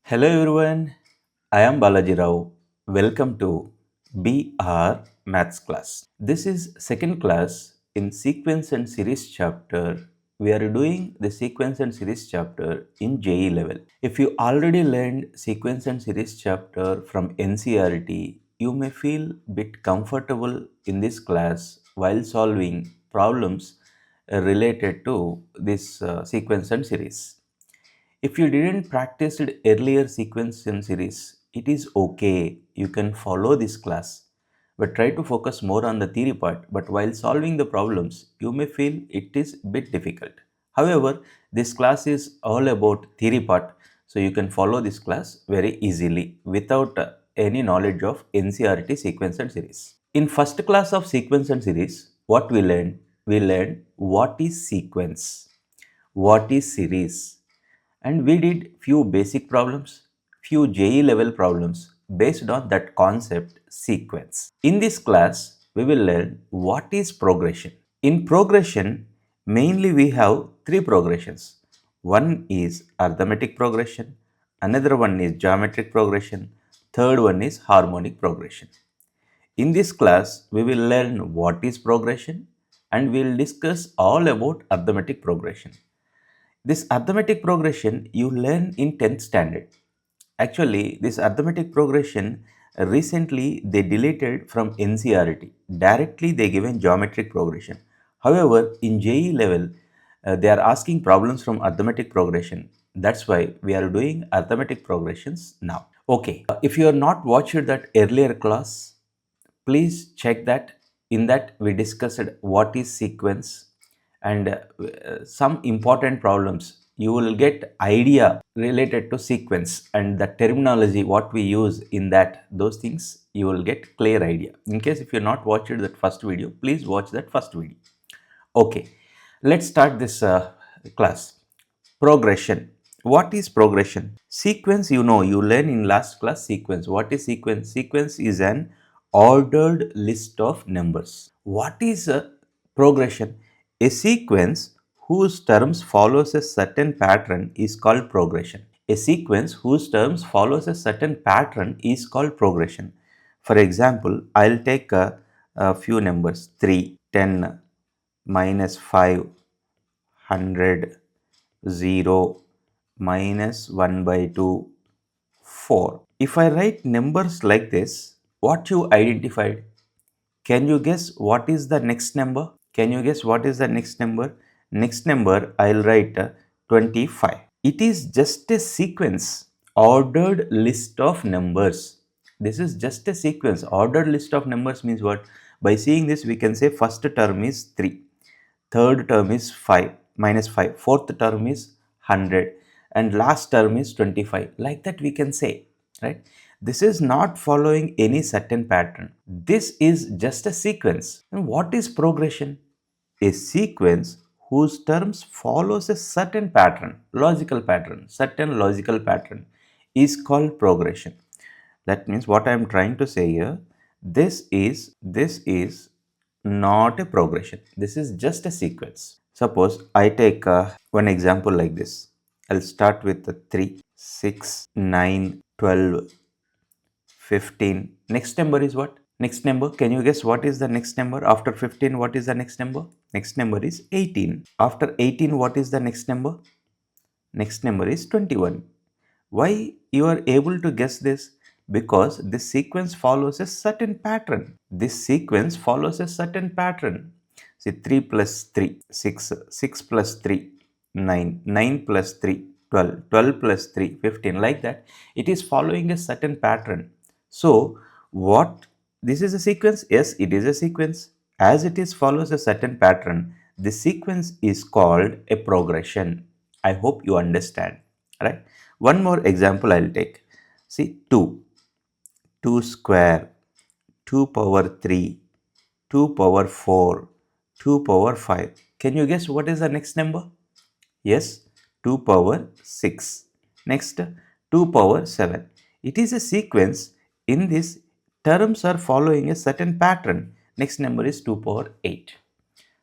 Hello everyone, I am Balaji Rao. Welcome to BR Maths class. This is second class in sequence and series chapter. We are doing the sequence and series chapter in JE level. If you already learned sequence and series chapter from NCERT, you may feel bit comfortable in this class while solving problems related to this sequence and series. If you didn't practice it earlier sequence and series, it is okay. You can follow this class, but try to focus more on the theory part. But while solving the problems, you may feel it is a bit difficult. However, this class is all about theory part, so you can follow this class very easily without any knowledge of NCERT sequence and series. In first class of sequence and series, what we learned? We learned what is sequence, what is series, and we did few basic problems, few JE level problems based on that concept sequence. In this class, we will learn what is progression. In progression, mainly we have three progressions. One is arithmetic progression, another one is geometric progression, third one is harmonic progression. In this class, we will learn what is progression and we will discuss all about arithmetic progression. This arithmetic progression you learn in 10th standard. Actually, this arithmetic progression recently they deleted from NCERT. Directly they given geometric progression. However, in JE level, they are asking problems from arithmetic progression. That's why we are doing arithmetic progressions now. Okay, if you are not watched that earlier class, please check that. In that we discussed what is sequence and some important problems. You will get idea related to sequence and the terminology what we use in that, those things you will get clear idea. In case if you not watched that first video, please watch that first video. Okay, let's start this class. Progression. What is progression? Sequence, you know, you learn in last class sequence. What is sequence? Sequence is an ordered list of numbers. What is a progression? A sequence whose terms follows a certain pattern is called progression. A sequence whose terms follows a certain pattern is called progression. For example, I'll take a few numbers 3, 10, minus 5, 100, 0, minus 1 by 2, 4. If I write numbers like this, what you identified? Can you guess what is the next number? Can you guess what is the next number? Next number I'll write 25. It is just a sequence, ordered list of numbers. This is just a sequence. Ordered list of numbers means what? By seeing this, we can say first term is 3. Third term is 5 minus 5, fourth term is 100, and last term is 25. Like that we can say, right? This is not following any certain pattern. This is just a sequence. And what is progression? A sequence whose terms follows a certain pattern, certain logical pattern is called progression. That means what I am trying to say here, this is not a progression. This is just a sequence. Suppose I take one example like this. I'll start with the 3, 6, 9, 12, 15. Next number is what? Next number, can you guess what is the next number? After 15, what is the next number? Next number is 18. After 18, what is the next number? Next number is 21. Why you are able to guess this? Because this sequence follows a certain pattern. This sequence follows a certain pattern. See, 3 plus 3, 6, 6 plus 3, 9, 9 plus 3, 12, 12 plus 3, 15, like that. It is following a certain pattern. So, what, this is a sequence? Yes, it is a sequence. As it is follows a certain pattern, the sequence is called a progression. I hope you understand, right? One more example I'll take. See, 2. 2 square, 2 power 3, 2 power 4, 2 power 5. Can you guess what is the next number? Yes, 2 power 6. Next, 2 power 7. It is a sequence. In this, terms are following a certain pattern. Next number is 2 power 8.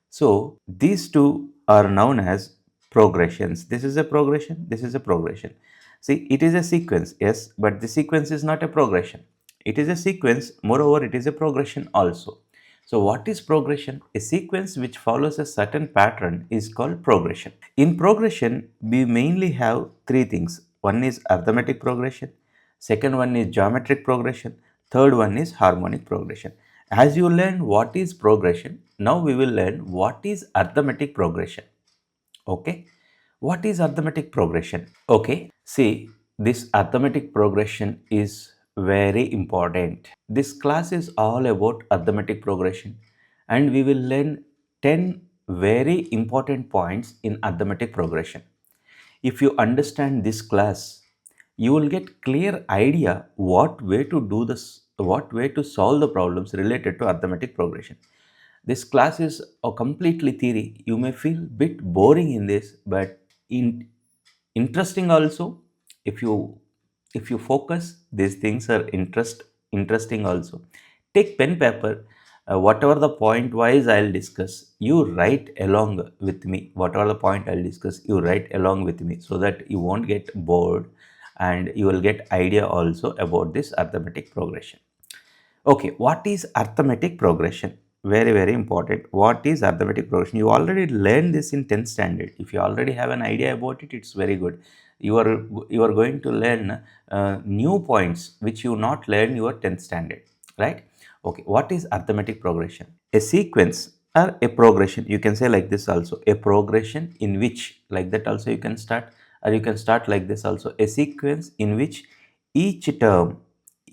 So, these two are known as progressions. This is a progression, this is a progression. See, it is a sequence, yes, but the sequence is not a progression. It is a sequence, moreover, it is a progression also. So, what is progression? A sequence which follows a certain pattern is called progression. In progression, we mainly have three things. One is arithmetic progression, second one is geometric progression, third one is harmonic progression. As you learn what is progression, now we will learn what is arithmetic progression. Okay. What is arithmetic progression? Okay. See, this arithmetic progression is very important. This class is all about arithmetic progression and we will learn 10 very important points in arithmetic progression. If you understand this class, you will get clear idea what way to do this, what way to solve the problems related to arithmetic progression. This class is a completely theory. You may feel bit boring in this, but interesting also. If you focus, these things are interesting also. Take pen paper. Whatever the point wise I'll discuss, you write along with me. Whatever the point I'll discuss, you write along with me so that you won't get bored and you will get idea also about this arithmetic progression. Okay, what is arithmetic progression? Very, very important. What is arithmetic progression? You already learned this in 10th standard. If you already have an idea about it, it's very good. You are going to learn new points which you not learn your 10th standard, right? Okay, what is arithmetic progression? A sequence or a progression. You can say like this also. A progression in which, like that also you can start, or you can start like this also. A sequence in which each term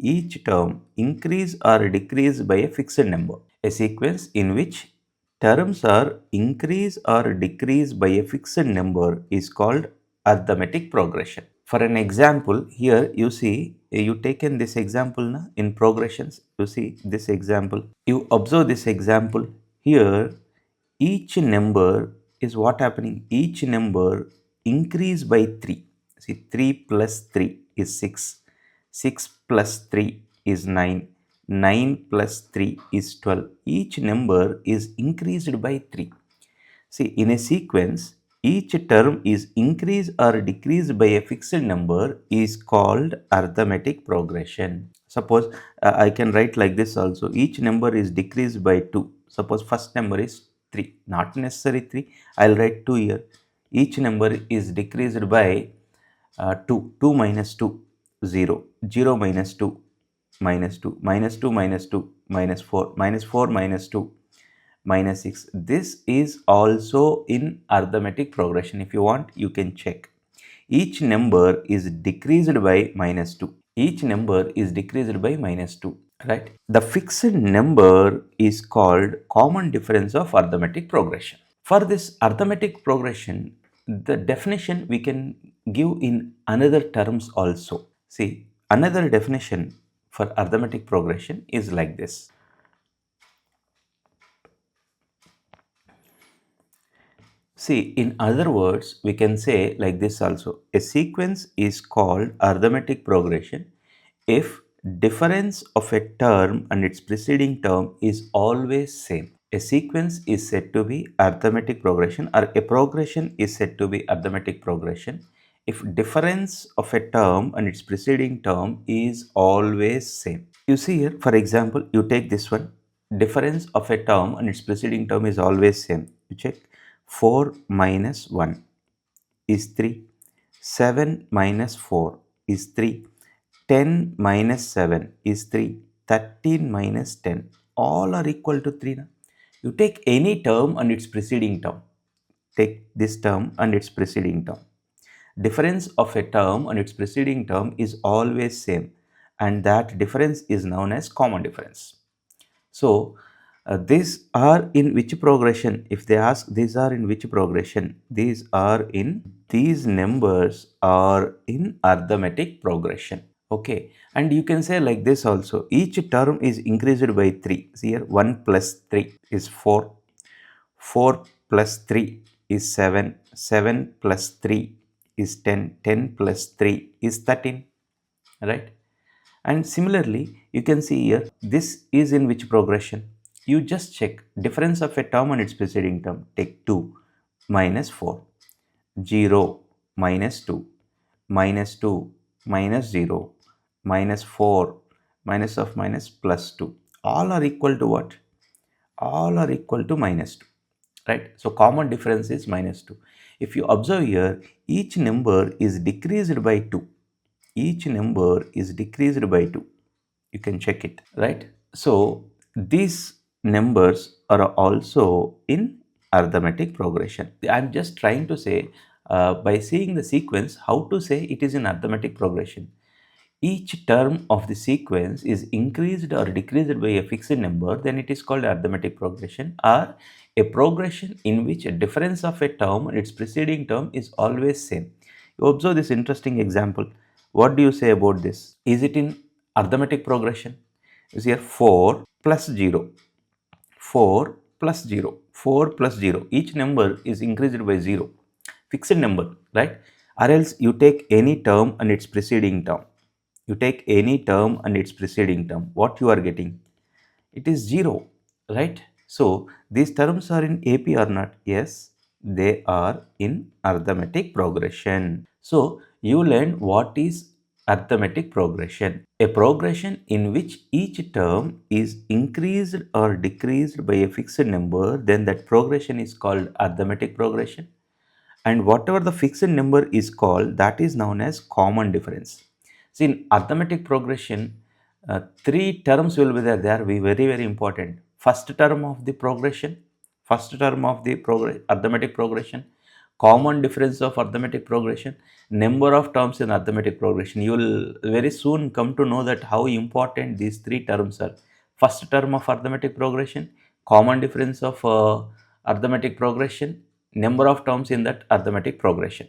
each term increase or decrease by a fixed number. A sequence in which terms are increase or decrease by a fixed number is called arithmetic progression. For an example, here you see, you taken this example na, in progressions. You see this example. You observe this example. Here, each number is what happening. Each number increase by 3. See, 3 plus 3 is 6. 6 plus 3 is 9. 9 plus 3 is 12. Each number is increased by 3. See, in a sequence, each term is increased or decreased by a fixed number is called arithmetic progression. Suppose I can write like this also. Each number is decreased by 2. Suppose first number is 3. Not necessary 3. I'll write 2 here. Each number is decreased by 2. 2 minus 2, 0. 0 minus 2, minus 2. Minus 2 minus 2, minus 4. Minus 4 minus 2, minus 6. This is also in arithmetic progression. If you want, you can check. Each number is decreased by minus 2. Each number is decreased by minus 2, right? The fixed number is called common difference of arithmetic progression. For this arithmetic progression, the definition we can give in another terms also. See, another definition for arithmetic progression is like this. See, in other words, we can say like this also. A sequence is called arithmetic progression if difference of a term and its preceding term is always same. A sequence is said to be arithmetic progression, or a progression is said to be arithmetic progression if difference of a term and its preceding term is always same. You see here, for example, you take this one. Difference of a term and its preceding term is always same. You check. 4 minus 1 is 3. 7 minus 4 is 3. 10 minus 7 is 3. 13 minus 10. All are equal to 3. Now. You take any term and its preceding term. Take this term and its preceding term. Difference of a term and its preceding term is always same, and that difference is known as common difference. So, these are in which progression? If they ask these are in which progression? These numbers are in arithmetic progression. Okay, and you can say like this also. Each term is increased by 3. See here, 1 plus 3 is 4. 4 plus 3 is 7. 7 plus 3 is 10. 10 plus 3 is 13. Right? And similarly, you can see here, this is in which progression? You just check difference of a term and its preceding term. Take 2 minus 4, 0 minus 2, minus 2, minus 0, minus 4, minus of minus plus 2. All are equal to what? All are equal to minus 2, right? So common difference is minus 2. If you observe here, each number is decreased by 2. Each number is decreased by 2. You can check it, right? So these numbers are also in arithmetic progression. I'm just trying to say by seeing the sequence how to say it is in arithmetic progression. Each term of the sequence is increased or decreased by a fixed number, then it is called arithmetic progression, or a progression in which a difference of a term and its preceding term is always same. You observe this interesting example. What do you say about this? Is it in arithmetic progression? Is here 4 plus 0, 4 plus 0, 4 plus 0. Each number is increased by 0. Fixed number, right? Or else you take any term and its preceding term. You take any term and its preceding term. What you are getting? It is 0, right? So these terms are in AP or not? Yes, they are in arithmetic progression. So you learn what is arithmetic progression. A progression in which each term is increased or decreased by a fixed number, then that progression is called arithmetic progression. And whatever the fixed number is called, that is known as common difference. See, in arithmetic progression, three terms will be there. They are very important. First term of the progression, arithmetic progression, common difference of arithmetic progression, number of terms in arithmetic progression. You will very soon come to know that how important these three terms are. First term of arithmetic progression, common difference of arithmetic progression, number of terms in that arithmetic progression.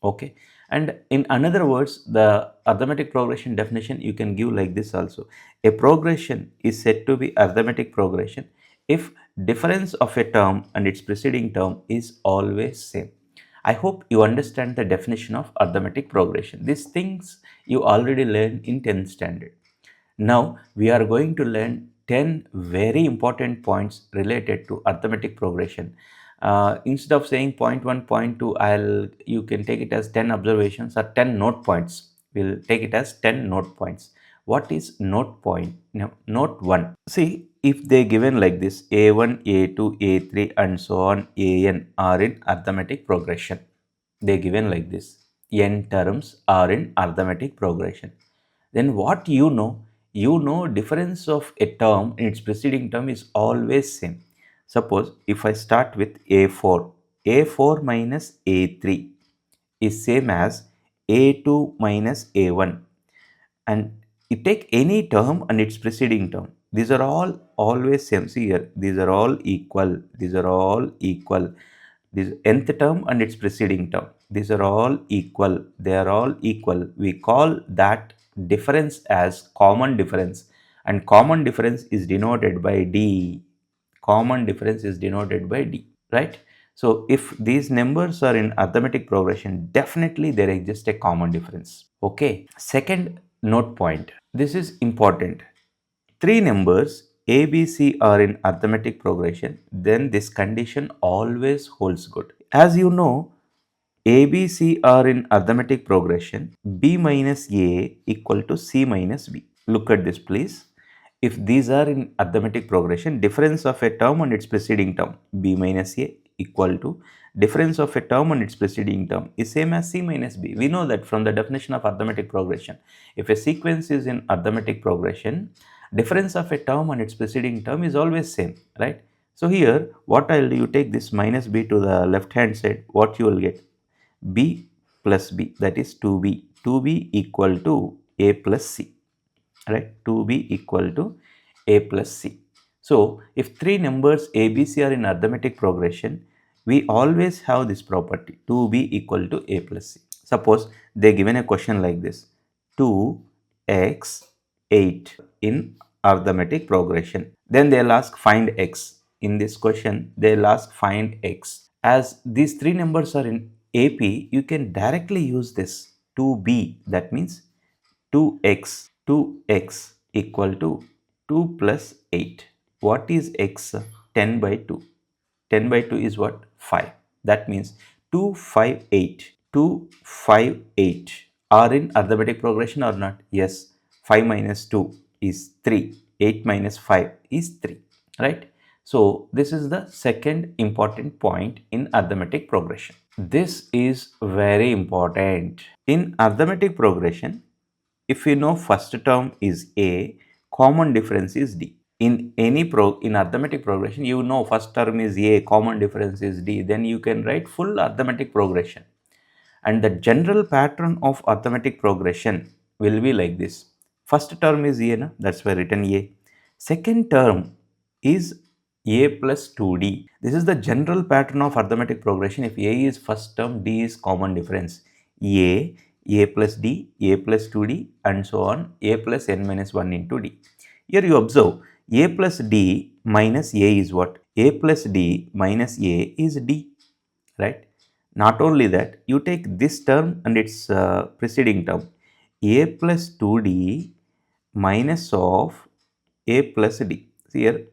Okay, and in another words, the arithmetic progression definition you can give like this also. A progression is said to be arithmetic progression if difference of a term and its preceding term is always same. I hope you understand the definition of arithmetic progression. These things you already learned in 10th standard. Now we are going to learn 10 very important points related to arithmetic progression. Instead of saying point 1, point 2, you can take it as 10 observations or 10 note points. We'll take it as 10 note points. What is note point? No, note 1. See, if they given like this, A1, A2, A3 and so on, AN are in arithmetic progression. They given like this. N terms are in arithmetic progression. Then what you know? You know difference of a term in its preceding term is always same. Suppose if I start with A4, A4 minus A3 is same as A2 minus A1, and you take any term and its preceding term. These are all always same. See here, these are all equal. These are all equal. This nth term and its preceding term. These are all equal. They are all equal. We call that difference as common difference, and common difference is denoted by D. Common difference is denoted by D, right? So if these numbers are in arithmetic progression, definitely there exists a common difference. Okay. Second note point. This is important. Three numbers A, B, C are in arithmetic progression, then this condition always holds good. As you know, A, B, C are in arithmetic progression, B minus A equal to C minus B. Look at this please. If these are in arithmetic progression, difference of a term and its preceding term, B minus A equal to difference of a term and its preceding term is same as C minus B. We know that from the definition of arithmetic progression. If a sequence is in arithmetic progression, difference of a term and its preceding term is always same, right? So here, what I'll do, you take this minus B to the left hand side, what you will get? B plus B, that is 2B. 2B equal to A plus C, right? 2B equal to A plus C. So if three numbers A, B, C are in arithmetic progression, we always have this property 2B equal to A plus C. Suppose they given a question like this, 2x 8 in arithmetic progression. Then they'll ask find x. In this question, they'll ask find x. As these three numbers are in AP, you can directly use this 2B. That means 2x equal to 2 plus 8. What is x? 10 by 2. 10 by 2 is what? 5. That means 258. 258 are in arithmetic progression or not? Yes. 5 minus 2 is 3. 8 minus 5 is 3. Right? So, this is the second important point in arithmetic progression. This is very important. In arithmetic progression, if you know first term is A, common difference is D. In arithmetic progression, you know first term is A, common difference is D, then you can write full arithmetic progression. And the general pattern of arithmetic progression will be like this. First term is A, na? That's why written A. Second term is A plus 2D. This is the general pattern of arithmetic progression. If A is first term, D is common difference. A plus D, A plus 2D, and so on, A plus n minus 1 into D. Here you observe, A plus D minus A is what? A plus D minus A is D, right? Not only that, you take this term and its preceding term, A plus 2D minus of A plus D. See here,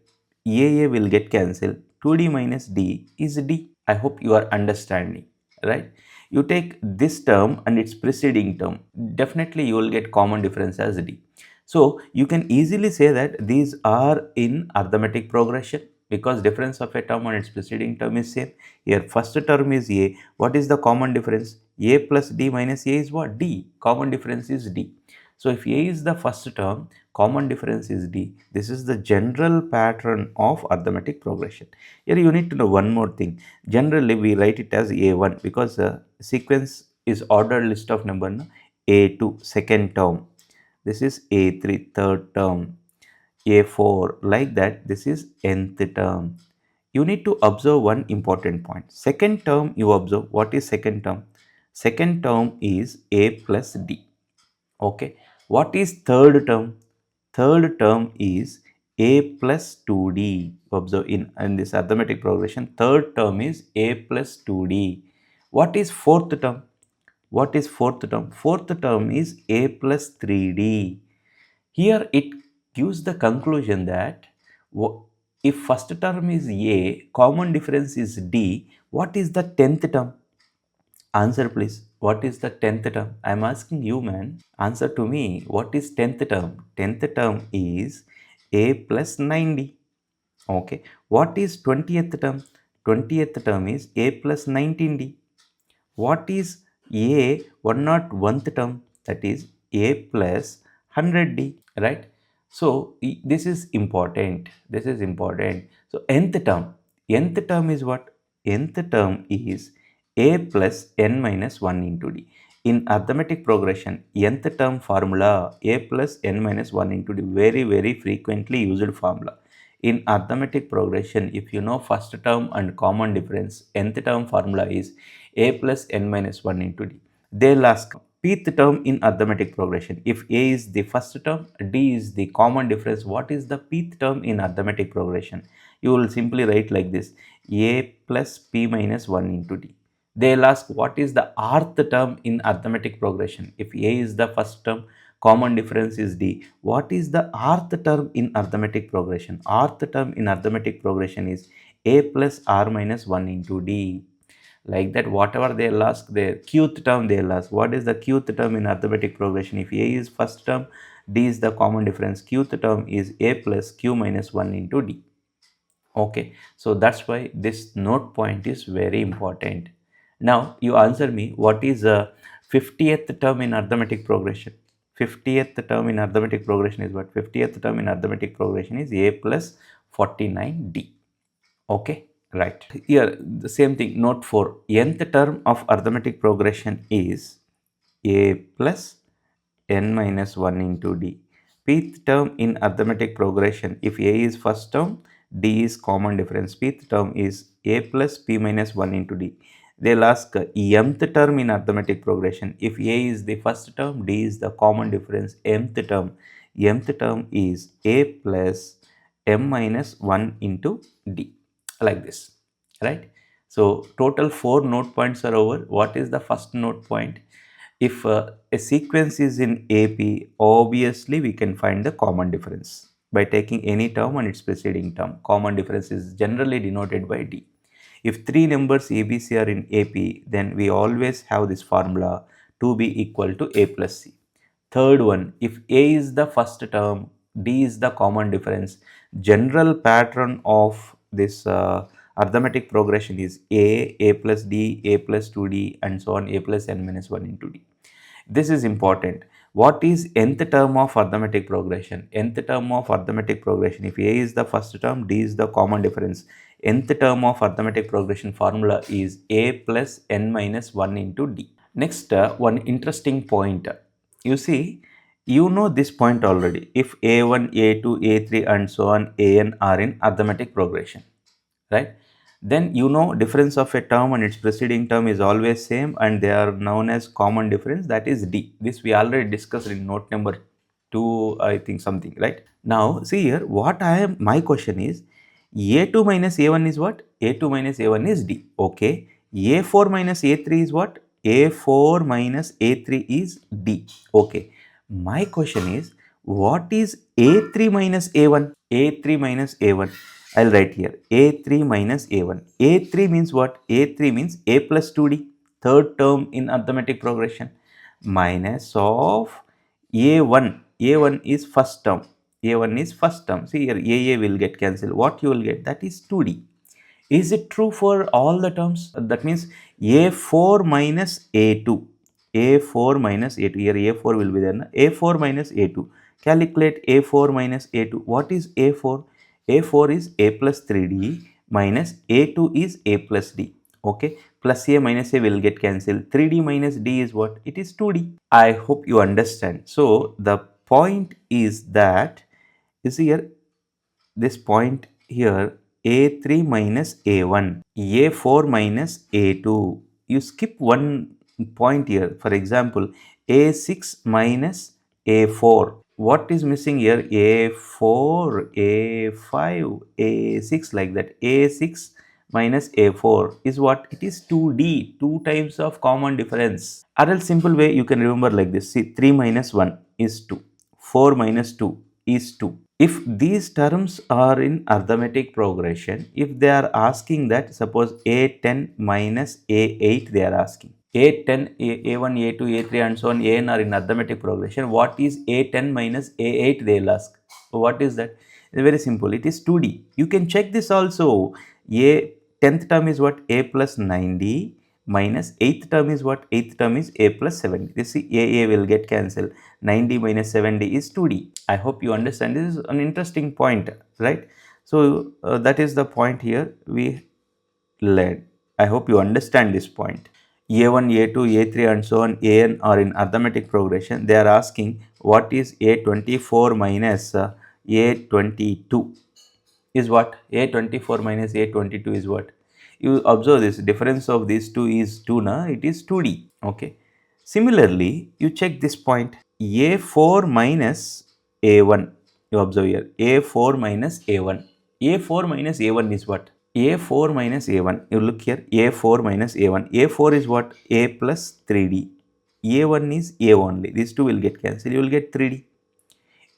A will get cancelled, 2D minus D is D. I hope you are understanding, right? You take this term and its preceding term, definitely you will get common difference as D. So, you can easily say that these are in arithmetic progression because difference of a term and its preceding term is same. Here first term is A, what is the common difference? A plus D minus A is what? D, common difference is D. So, if A is the first term, common difference is D. This is the general pattern of arithmetic progression. Here you need to know one more thing. Generally we write it as A1 because sequence is ordered list of number, no? A2 second term, this is A3 third term, A4 like that, this is nth term. You need to observe one important point. Second term you observe, what is second term? Second term is A plus D. Okay. What is third term? Third term is A plus 2D. Observe in this arithmetic progression, third term is A plus 2D. What is fourth term? What is fourth term? Fourth term is A plus 3D. Here it gives the conclusion that if first term is A, common difference is D, what is the 10th term? Answer please. What is the 10th term? I am asking you, man. Answer to me. What is 10th term? 10th term is A plus 9D. Okay. What is 20th term? 20th term is A plus 19D. What is A 101th term? That is A plus 100D, right? So this is important. This is important. So nth term is what? Nth term is A plus n minus 1 into D. In arithmetic progression, nth term formula A plus n minus 1 into D, very frequently used formula. In arithmetic progression, if you know first term and common difference, nth term formula is A plus n minus 1 into D. They'll ask pth term in arithmetic progression. If A is the first term, D is the common difference, what is the pth term in arithmetic progression? You will simply write like this, A plus P minus 1 into D. They'll ask what is the rth term in arithmetic progression. If A is the first term, common difference is D. What is the rth term in arithmetic progression? Rth term in arithmetic progression is A plus R minus 1 into D. Like that, whatever they'll ask, the qth term they'll ask. What is the qth term in arithmetic progression? If A is first term, D is the common difference. Qth term is A plus Q minus 1 into D. Okay, so that's why this note point is very important. Now you answer me, what is the 50th term in arithmetic progression? 50th term in arithmetic progression is what? 50th term in arithmetic progression is A plus 49D. Okay, right. Here the same thing, note 4. Nth term of arithmetic progression is A plus n minus 1 into D. Pth term in arithmetic progression, if A is first term, D is common difference. Pth term is A plus P minus 1 into D. They'll ask mth term in arithmetic progression. If A is the first term, D is the common difference. Mth term is A plus m minus 1 into D. Like this, right? So total 4 note points are over. What is the first note point? If a sequence is in AP, obviously we can find the common difference by taking any term and its preceding term. Common difference is generally denoted by D. If 3 numbers ABC are in AP, then we always have this formula 2b equal to a plus c. Third one, if a is the first term, d is the common difference. General pattern of this arithmetic progression is a plus d, a plus 2d, and so on, a plus n minus 1 into d. This is important. What is nth term of arithmetic progression? Nth term of arithmetic progression, if a is the first term, d is the common difference. Nth term of arithmetic progression formula is a plus n minus 1 into d. Next, one interesting point. You see, you know this point already. If a1, a2, a3 and so on, an are in arithmetic progression, right? Then you know difference of a term and its preceding term is always same and they are known as common difference, that is D. This we already discussed in note number 2, I think something, right? Now see here, my question is a2 minus a1 is what? A2 minus a1 is D. Okay. A4 minus a3 is what? A4 minus a3 is D. Okay. My question is, what is a3 minus a1? A3 minus a1. I'll write here a3 minus a1. A3 means what? A3 means a plus 2d, third term in arithmetic progression, minus of a1. A1 is first term. A1 is first term. See here, a will get cancelled. What you will get? That is 2d. Is it true for all the terms? That means a4 minus a2. A4 minus a2. Here a4 will be there. Na? A4 minus a2. Calculate a4 minus a2. What is a4? A4 is a plus 3d minus a2 is a plus d. Okay. Plus a minus a will get cancelled. 3d minus d is what? It is 2d. I hope you understand. So the point is that, you see here, this point here, a3 minus a1, a4 minus a2. You skip one point here. For example, a6 minus a4. What is missing here? A4, A5, A6, like that. A6 minus A4 is what? It is 2D, 2 times of common difference. Or else simple way you can remember like this. See, 3 minus 1 is 2. 4 minus 2 is 2. If these terms are in arithmetic progression, if they are asking that, suppose A10 minus A8 they are asking. A10, A1, A2, A3 and so on, An are in arithmetic progression. What is A10 minus A8 they will ask. So what is that? It's very simple. It is 2D. You can check this also. A 10th term is what? A plus 9D minus 8th term is what? 8th term is A plus 7D. This A will get cancelled. 9D minus 7D is 2D. I hope you understand. This is an interesting point, right? So that is the point here we led. I hope you understand this point. A1, A2, A3 and so on, An are in arithmetic progression. They are asking what is A24 minus A22 is what? A24 minus A22 is what? You observe this difference of these two is 2 na, it is 2D. Okay. Similarly, you check this point A4 minus A1. You observe here A4 minus A1. A4 minus A1 is what? A4 minus A1. You look here A4 minus A1. A4 is what? A plus 3D. A1 is A only. These two will get cancelled. You will get 3D.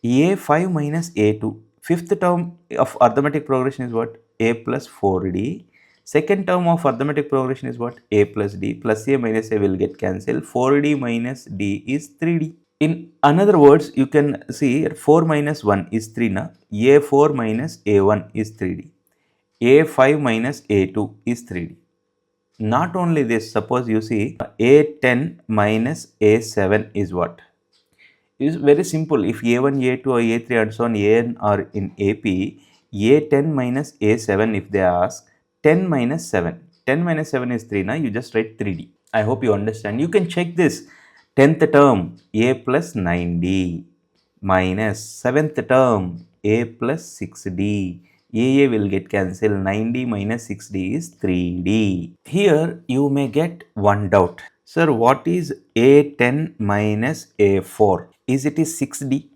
A5 minus A2. Fifth term of arithmetic progression is what? A plus 4D. Second term of arithmetic progression is what? A plus D. Plus A minus A will get cancelled. 4D minus D is 3D. In another words, you can see 4 minus 1 is 3 na. A4 minus A1 is 3D. A5 minus A2 is 3D. Not only this, suppose you see A10 minus A7 is what? It is very simple. If A1, A2 or A3 and so on An are in AP, A10 minus A7 if they ask, 10 minus 7. 10 minus 7 is 3 now, you just write 3D. I hope you understand. You can check this. 10th term A plus 9D minus 7th term A plus 6D. A will get cancelled. 9D minus 6D is 3D. Here you may get one doubt. Sir, what is A10 minus A4? Is it is 6D?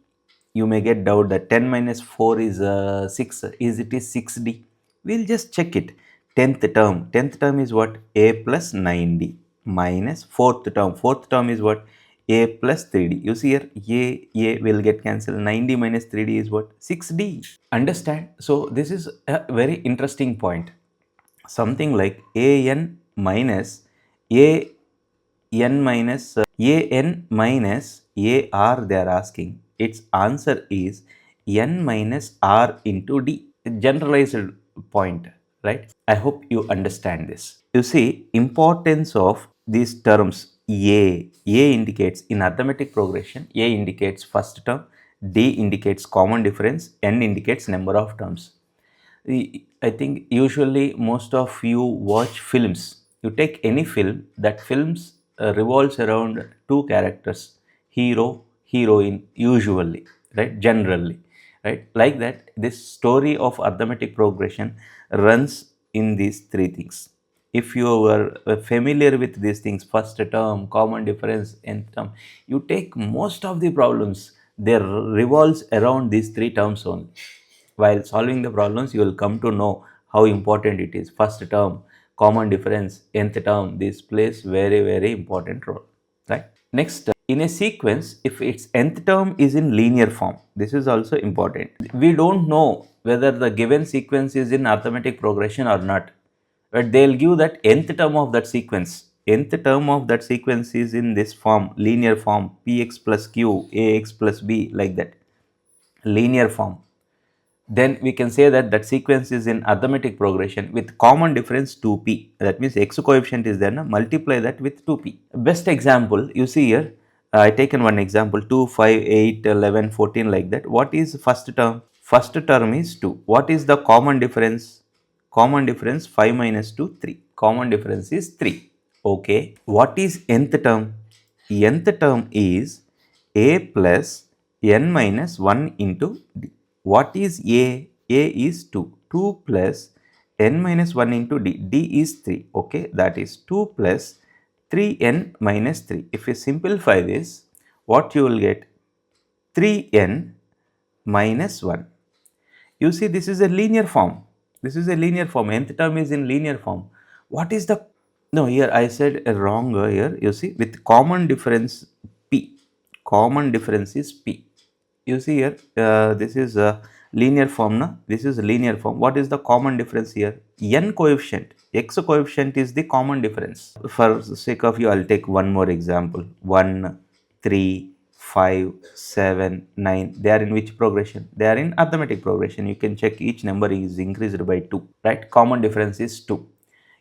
You may get doubt that 10 minus 4 is 6. Is it is 6D? We'll just check it. 10th term. 10th term is what? A plus 9D minus 4th term. 4th term is what? A plus 3D. You see here, A will get cancelled. 9D minus 3D is what? 6D. Understand? So, this is a very interesting point. Something like An minus A n minus an minus ar they are asking. Its answer is n minus r into d. Generalized point, right? I hope you understand this. You see importance of these terms. A indicates in arithmetic progression, A indicates first term, D indicates common difference, N indicates number of terms. I think usually most of you watch films. You take any film, that films revolves around two characters, hero, heroine, usually, right? Generally, right? Like that, this story of arithmetic progression runs in these three things. If you were familiar with these things, first term, common difference, nth term, you take most of the problems, they revolves around these three terms only. While solving the problems, you will come to know how important it is. First term, common difference, nth term, this plays very, very important role, right? Next, in a sequence, if its nth term is in linear form, this is also important. We don't know whether the given sequence is in arithmetic progression or not, but they'll give that nth term of that sequence. Nth term of that sequence is in this form, linear form, px plus q, ax plus b, like that, linear form. Then we can say that that sequence is in arithmetic progression with common difference 2p. That means x coefficient is there, multiply that with 2p. Best example you see here, I taken one example 2, 5, 8, 11, 14, like that. What is first term? First term is 2. What is the common difference? Common difference 5 minus 2, 3. Common difference is 3. Okay. What is nth term? Nth term is a plus n minus 1 into d. What is a? A is 2. 2 plus n minus 1 into d. D is 3. Okay, that is 2 plus 3n minus 3. If you simplify this, what you will get? 3n minus 1. You see, this is a linear form. This is a linear form. Nth term is in linear form. What is the... No, here I said wrong here. You see, with common difference p. Common difference is p. You see here, this is a linear form. Na? This is a linear form. What is the common difference here? N coefficient. X coefficient is the common difference. For the sake of you, I'll take one more example. 1, 3, 5, 7, 9. They are in which progression? They are in arithmetic progression. You can check each number is increased by 2. Right? Common difference is 2.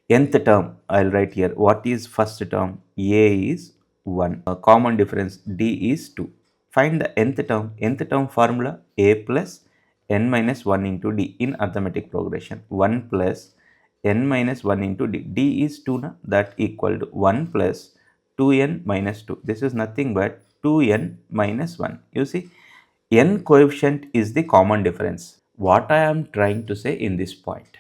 Nth term, I'll write here. What is first term? A is 1. Common difference D is 2. Find the nth term. Nth term formula A plus n minus 1 into d in arithmetic progression. 1 plus n minus 1 into d. D is 2, na? That equal to 1 plus 2n minus 2. This is nothing but 2n minus 1. You see, n coefficient is the common difference. What I am trying to say in this point,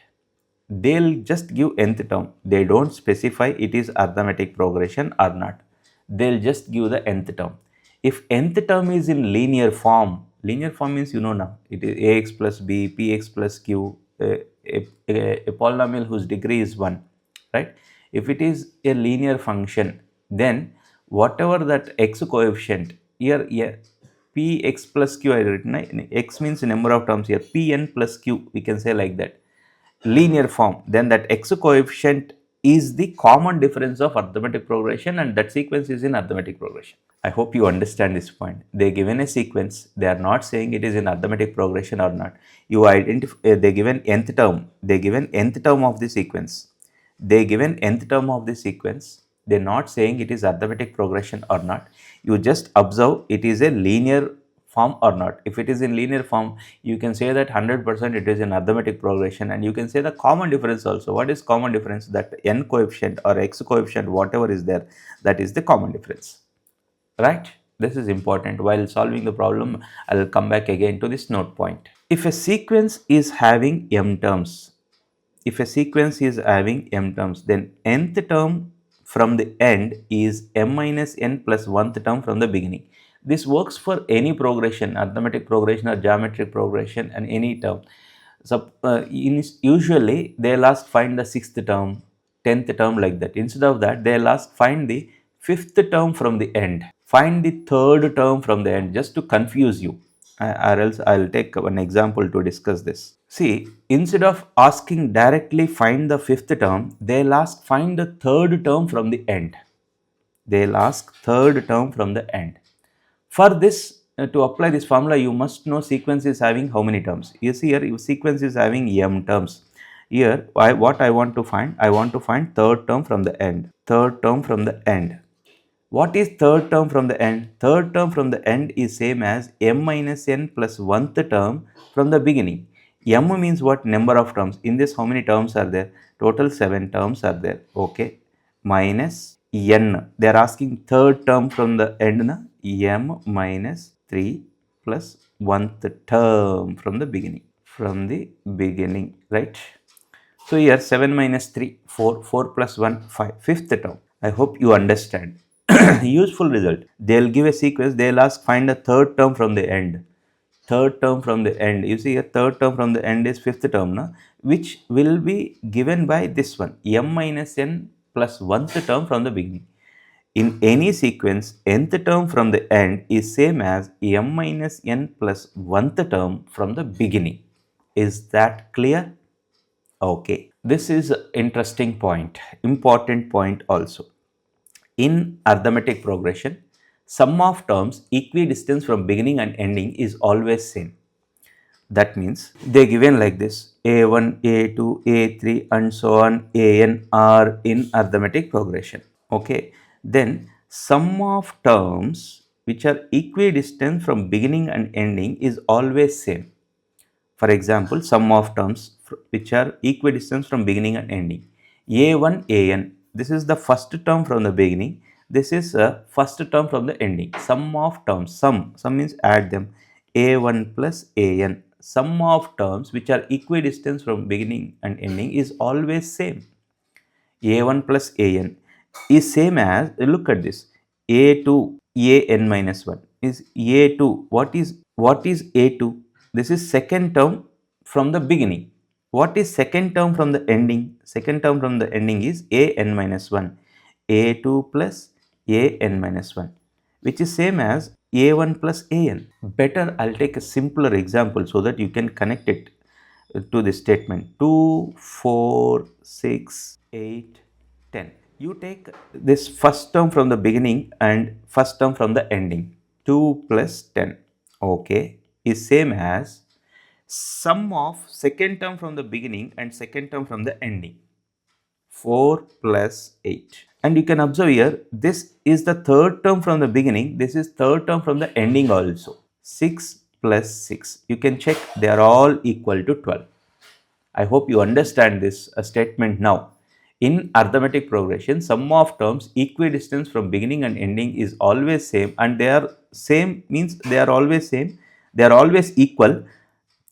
they'll just give nth term. They don't specify it is arithmetic progression or not. They'll just give the nth term. If nth term is in linear form means you know now, it is ax plus b, px plus q, a polynomial whose degree is 1, right? If it is a linear function, then whatever that x coefficient here, px plus q I written, x means number of terms here, pn plus q, we can say like that, linear form, then that x coefficient is the common difference of arithmetic progression, and that sequence is in arithmetic progression. I hope you understand this point. They given a sequence, they are not saying it is in arithmetic progression or not. You identify, they given nth term, they given nth term of the sequence. They given nth term of the sequence. They're not saying it is arithmetic progression or not. You just observe it is a linear form or not. If it is in linear form, you can say that 100% it is in arithmetic progression, and you can say the common difference also. What is common difference? That n coefficient or x coefficient, whatever is there, that is the common difference, right? This is important. While solving the problem, I will come back again to this note point. If a sequence is having m terms, then nth term from the end is m minus n plus 1th term from the beginning. This works for any progression, arithmetic progression or geometric progression, and any term. So usually they'll ask find the 6th term, 10th term, like that. Instead of that, they'll ask find the 5th term from the end, find the 3rd term from the end, just to confuse you. Or else I'll take one example to discuss this. See, instead of asking directly find the 5th term, they'll ask find the 3rd term from the end. they'll ask third term from the end. For this, to apply this formula, you must know sequence is having how many terms. You see here, if sequence is having m terms. Here, what I want to find? I want to find third term from the end. Third term from the end. What is third term from the end? Third term from the end is same as m minus n plus 1th term from the beginning. M means what? Number of terms. In this, how many terms are there? Total 7 terms are there. Okay. Minus n. They are asking third term from the end. Na? M minus 3 plus 1th term from the beginning. From the beginning. Right. So here 7 minus 3, 4, 4 plus 1, 5, fifth term. I hope you understand. Useful result. They'll give a sequence, they'll ask find a third term from the end. Third term from the end. You see a third term from the end is fifth term, na? Which will be given by this one, m minus n plus 1th term from the beginning. In any sequence, nth term from the end is same as m minus n plus 1th term from the beginning. Is that clear? Okay, this is an interesting point, important point also. In arithmetic progression, sum of terms equidistant from beginning and ending is always same. That means they given like this, A1, A2, A3 and so on, AN are in arithmetic progression. Okay, then sum of terms which are equidistant from beginning and ending is always same. For example, sum of terms which are equidistant from beginning and ending. A1, AN. This is the first term from the beginning. This is a first term from the ending. Sum of terms. Sum means add them. A1 plus AN. Sum of terms which are equidistant from beginning and ending is always same. A1 plus AN is same as, look at this, A2 AN minus 1 is A2. What is A2? This is second term from the beginning. What is second term from the ending? Second term from the ending is AN minus 1. A2 plus AN minus 1, which is same as A1 plus AN. Better, I'll take a simpler example so that you can connect it to this statement. 2, 4, 6, 8, 10. You take this first term from the beginning and first term from the ending. 2 plus 10, okay, is same as sum of second term from the beginning and second term from the ending. 4 plus 8. And you can observe here, this is the third term from the beginning, this is third term from the ending also. 6 plus 6. You can check, they are all equal to 12. I hope you understand this statement now. In arithmetic progression, sum of terms equidistant from beginning and ending is always same, and they are same means they are always same. They are always equal.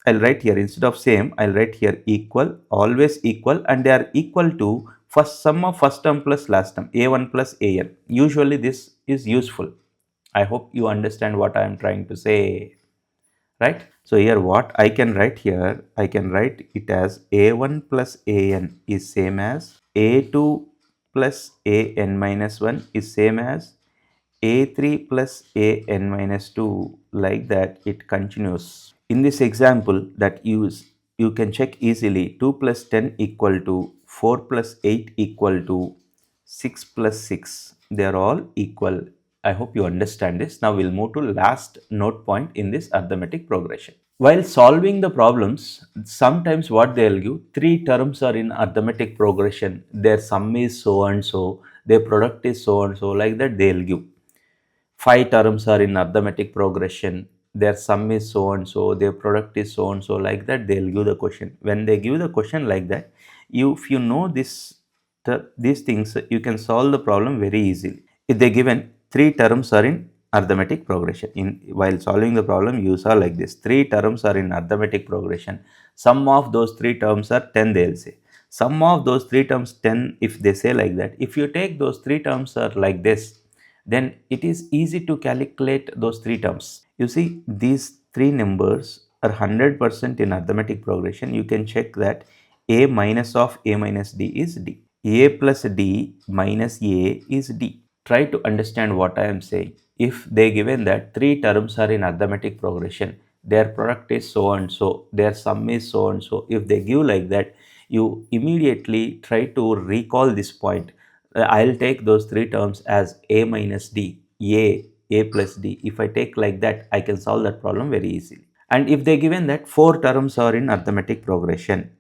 I'll write here, instead of same, I'll write here equal, always equal, and they are equal to first sum of first term plus last term, A1 plus AN. Usually this is useful. I hope you understand what I am trying to say. Right? So here what I can write here, I can write it as A1 plus AN is same as A2 plus AN minus 1 is same as A3 plus AN minus 2, like that it continues. In this example that you can check easily, 2 plus 10 equal to 4 plus 8 equal to 6 plus 6. They are all equal. I hope you understand this. Now we'll move to last note point in this arithmetic progression. While solving the problems, sometimes what they'll give, 3 terms are in arithmetic progression. Their sum is so and so, their product is so and so, like that they'll give. 5 terms are in arithmetic progression. Their sum is so and so, their product is so and so, like that they'll give the question. When they give the question like that, if you know these things, you can solve the problem very easily. If they given 3 terms are in arithmetic progression, while solving the problem you saw like this, 3 terms are in arithmetic progression. Sum of those 3 terms are 10, they'll say. Sum of those 3 terms 10, if they say like that, if you take those 3 terms are like this, then it is easy to calculate those 3 terms. You see, these 3 numbers are 100% in arithmetic progression. You can check that a minus of a minus d is d. A plus d minus a is d. Try to understand what I am saying. If they given that 3 terms are in arithmetic progression, their product is so and so, their sum is so and so, if they give like that, you immediately try to recall this point. I'll take those three terms as a minus d, a plus d. If I take like that, I can solve that problem very easily. And if they given that four terms are in arithmetic progression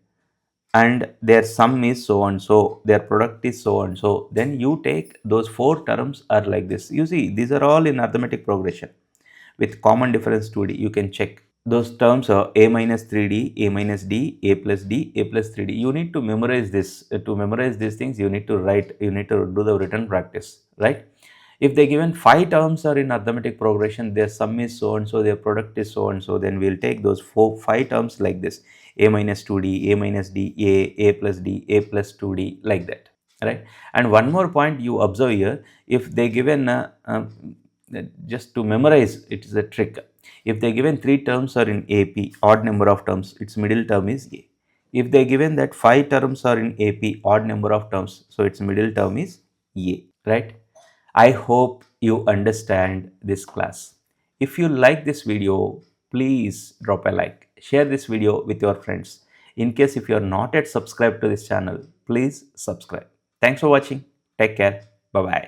and their sum is so and so, their product is so and so, then you take those four terms are like this. You see, these are all in arithmetic progression with common difference 2d. You can check. Those terms are a minus 3d, a minus d, a plus d, a plus 3d. You need to memorize this. To memorize these things, you need to write, you need to do the written practice, right? If they given five terms are in arithmetic progression, their sum is so and so, their product is so and so, then we'll take those five terms like this: a minus 2d, a minus d, a plus d, a plus 2d, like that, right? And one more point you observe here: if they given just to memorize, it is a trick. If they given three terms are in AP, odd number of terms, its middle term is a. If they given that five terms are in AP, odd number of terms, so its middle term is a, right? I hope you understand this class. If you like this video, please drop a like. Share this video with your friends. In case if you are not yet subscribed to this channel, please subscribe. Thanks for watching. Take care. Bye-bye.